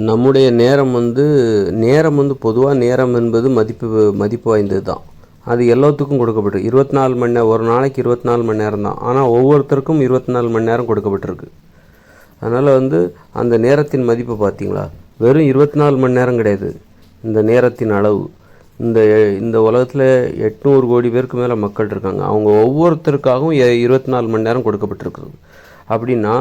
நம்முடைய நேரம் வந்து பொதுவாக நேரம் என்பது மதிப்பு வாய்ந்தது தான். அது எல்லாத்துக்கும் கொடுக்கப்பட்டிருக்கு. 24 மணி நேரம், ஒரு நாளைக்கு 24 மணி நேரம் தான். ஆனால் ஒவ்வொருத்தருக்கும் 24 மணி நேரம் கொடுக்கப்பட்டிருக்கு. அதனால் அந்த நேரத்தின் மதிப்பு பார்த்தீங்களா, வெறும் 24 மணி நேரம் கிடையாது இந்த நேரத்தின் அளவு. இந்த இந்த உலகத்தில் 800 கோடி பேருக்கு மேலே மக்கள் இருக்காங்க. அவங்க ஒவ்வொருத்தருக்காகவும் 24 மணி நேரம் கொடுக்கப்பட்டிருக்குது. அப்படின்னா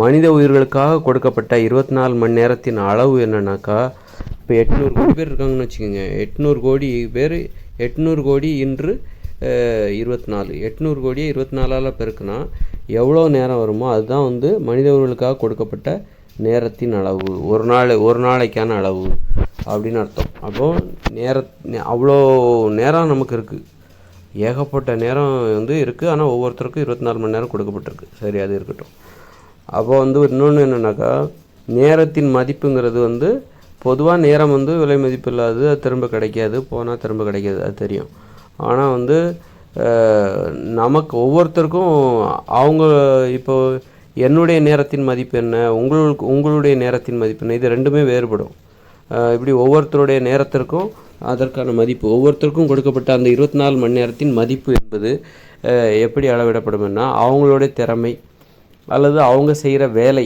மனித உயிர்களுக்காக கொடுக்கப்பட்ட 24 மணி நேரத்தின் அளவு என்னன்னாக்கா, இப்போ 800 கோடி பேர் இருக்காங்கன்னு வச்சுக்கோங்க. 800 கோடி பேர் 800 கோடி இன்று 24, 800 கோடியை 24ஆல் பெருக்குனா எவ்வளோ நேரம் வருமோ அதுதான் மனித உயிர்களுக்காக கொடுக்கப்பட்ட நேரத்தின் அளவு, ஒரு நாளைக்கான அளவு அப்படின்னு அர்த்தம். அப்போது அவ்வளோ நேரம் நமக்கு இருக்குது, ஏகப்பட்ட நேரம் இருக்குது. ஆனால் ஒவ்வொருத்தருக்கும் 24 மணி நேரம் கொடுக்கப்பட்டிருக்கு. சரி, அது இருக்கட்டும். அப்போ இன்னொன்று என்னென்னாக்கா, நேரத்தின் மதிப்புங்கிறது பொதுவாக நேரம் விலை மதிப்பு இல்லாது, அது திரும்ப கிடைக்காது, போனால் திரும்ப கிடைக்காது, அது தெரியும். ஆனால் நமக்கு ஒவ்வொருத்தருக்கும் அவங்க இப்போ என்னுடைய நேரத்தின் மதிப்பு என்ன, உங்களுடைய நேரத்தின் மதிப்பு என்ன, இது ரெண்டுமே வேறுபடும். இப்படி ஒவ்வொருத்தருடைய நேரத்திற்கும் அதற்கான மதிப்பு, ஒவ்வொருத்தருக்கும் கொடுக்கப்பட்ட அந்த 24 மணி நேரத்தின் மதிப்பு என்பது எப்படி அளவிடப்படும்னா, அவங்களுடைய திறமை அல்லது அவங்க செய்கிற வேலை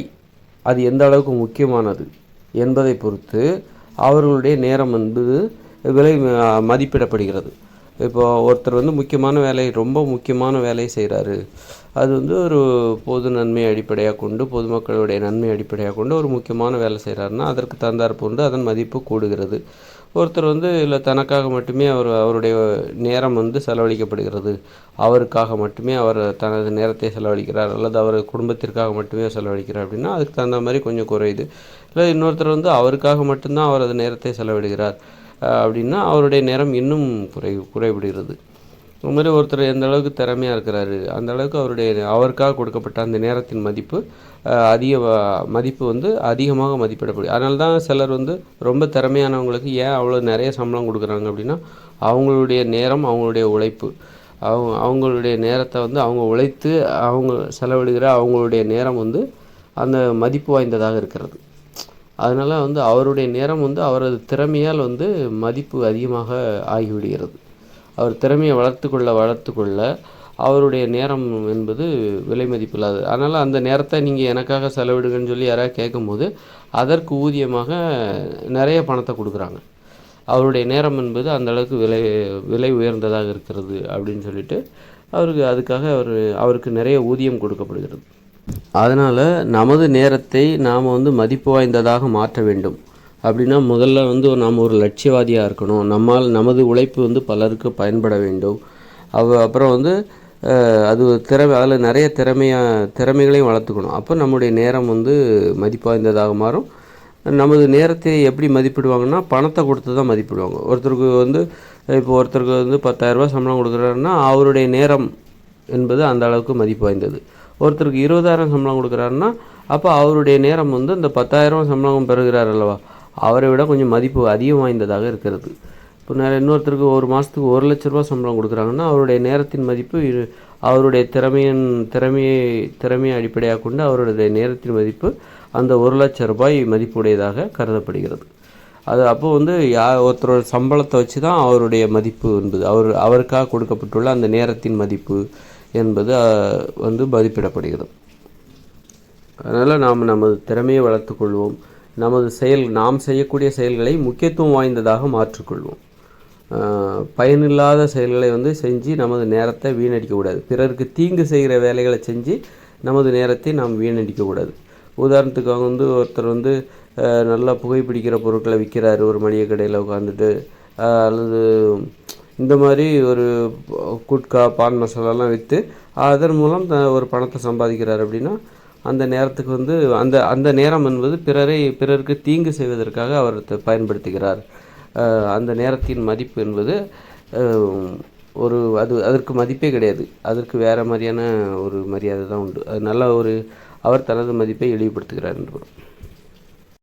அது எந்த அளவுக்கு முக்கியமானது என்பதை பொறுத்து அவர்களுடைய நேரம் விலை மதிப்பிடப்படுகிறது. இப்போ ஒருத்தர் முக்கியமான வேலை, ரொம்ப முக்கியமான வேலையை செய்கிறாரு, அது ஒரு பொது நன்மையை அடிப்படையாக கொண்டு, பொதுமக்களுடைய நன்மை அடிப்படையாக கொண்டு ஒரு முக்கியமான வேலை செய்கிறாருன்னா அதற்கு தந்தாற்போன்று அதன் மதிப்பு கூடுகிறது. ஒருத்தர் இல்லை தனக்காக மட்டுமே அவருடைய நேரம் செலவழிக்கப்படுகிறது, அவருக்காக மட்டுமே அவர் தனது நேரத்தை செலவழிக்கிறார், அல்லது அவர் குடும்பத்திற்காக மட்டுமே செலவழிக்கிறார் அப்படின்னா அதுக்கு தகுந்த மாதிரி கொஞ்சம் குறையுது. இல்லை இன்னொருத்தர் அவருக்காக மட்டும்தான் அவரது நேரத்தை செலவிடுகிறார் அப்படின்னா அவருடைய நேரம் இன்னும் குறைவிடுகிறது. அது மாதிரி ஒருத்தர் எந்த அளவுக்கு திறமையாக இருக்கிறாரு அந்த அளவுக்கு அவருக்காக கொடுக்கப்பட்ட அந்த நேரத்தின் மதிப்பு அதிகமாக மதிப்பிடப்படும். அதனால தான் சிலர் ரொம்ப திறமையானவங்களுக்கு ஏன் அவ்வளோ நிறைய சம்பளம் கொடுக்குறாங்க அப்படின்னா, அவங்களுடைய நேரம், அவங்களுடைய உழைப்பு, அவங்களுடைய நேரத்தை அவங்க உழைத்து அவங்க செலவிடுகிற அவங்களுடைய நேரம் அந்த மதிப்பு வாய்ந்ததாக இருக்கிறது. அதனால் அவருடைய நேரம் அவரது திறமையால் மதிப்பு அதிகமாக ஆகிவிடுகிறது. அவர் திறமையை வளர்த்துக்கொள்ள அவருடைய நேரம் என்பது விலை மதிப்பில்லாது. அதனால் அந்த நேரத்தை நீங்கள் எனக்காக செலவிடுங்கன்னு சொல்லி யாராவது கேட்கும்போது அதற்கு ஊதியமாக நிறைய பணத்தை கொடுக்குறாங்க. அவருடைய நேரம் என்பது அந்த அளவுக்கு விலை உயர்ந்ததாக இருக்கிறது அப்படின்னு சொல்லிட்டு அதுக்காக அவருக்கு நிறைய ஊதியம் கொடுக்கப்படுகிறது. அதனால் நமது நேரத்தை நாம் மதிப்பு வாய்ந்ததாக மாற்ற வேண்டும் அப்படின்னா முதல்ல நாம் ஒரு லட்சியவாதியாக இருக்கணும். நமது உழைப்பு பலருக்கு பயன்பட வேண்டும். அப்புறம் அது அதில் நிறைய திறமைகளையும் வளர்த்துக்கணும். அப்போ நம்முடைய நேரம் மதிப்பு வாய்ந்ததாக மாறும். நமது நேரத்தை எப்படி மதிப்பிடுவாங்கன்னா, பணத்தை கொடுத்து தான் மதிப்பிடுவாங்க. ஒருத்தருக்கு இப்போ ஒருத்தருக்கு 10,000 சம்பளம் கொடுக்குறாருன்னா அவருடைய நேரம் என்பது அந்த அளவுக்கு மதிப்பு வாய்ந்தது. ஒருத்தருக்கு 20,000 சம்பளம் கொடுக்குறாருன்னா அப்போ அவருடைய நேரம் அந்த 10,000 சம்பளம் பெறுகிறார் அல்லவா, அவரை விட கொஞ்சம் மதிப்பு அதிகம் வாய்ந்ததாக இருக்கிறது. இப்போ இன்னொருத்தருக்கு ஒரு மாதத்துக்கு 1 லட்ச ரூபா சம்பளம் கொடுக்குறாங்கன்னா அவருடைய நேரத்தின் மதிப்பு அவருடைய திறமையை அடிப்படையாக கொண்டு அவருடைய நேரத்தின் மதிப்பு அந்த 1 லட்ச ரூபாய் மதிப்புடையதாக கருதப்படுகிறது. அது அப்போது ஒருத்தரோட சம்பளத்தை வச்சு தான் அவருடைய மதிப்பு என்பது அவருக்காக கொடுக்கப்பட்டுள்ள அந்த நேரத்தின் மதிப்பு என்பது மதிப்பிடப்படுகிறது. அதனால் நாம் நமது திறமையை வளர்த்துக்கொள்வோம். நாம் செய்யக்கூடிய செயல்களை முக்கியத்துவம் வாய்ந்ததாக மாற்றிக்கொள்வோம். பயனில்லாத செயல்களை செஞ்சு நமது நேரத்தை வீணடிக்கக்கூடாது. பிறருக்கு தீங்கு செய்கிற வேலைகளை செஞ்சு நமது நேரத்தை நாம் வீணடிக்கக்கூடாது. உதாரணத்துக்காக ஒருத்தர் நல்லா புகைப்பிடிக்கிற பொருட்களை விற்கிறாரு ஒரு மளிகை கடையில் உட்காந்துட்டு, அல்லது இந்த மாதிரி ஒரு குட்கா, பான் மசாலாலாம் விற்று அதன் மூலம் ஒரு பணத்தை சம்பாதிக்கிறார் அப்படின்னா அந்த நேரத்துக்கு அந்த நேரம் என்பது பிறருக்கு தீங்கு செய்வதற்காக அவர் பயன்படுத்துகிறார். அந்த நேரத்தின் மதிப்பு என்பது அதற்கு மதிப்பே கிடையாது. அதற்கு வேறு மாதிரியான ஒரு மரியாதை தான் உண்டு. அது நல்ல அவர் தனது மதிப்பை இழிவுபடுத்துகிறார் என்று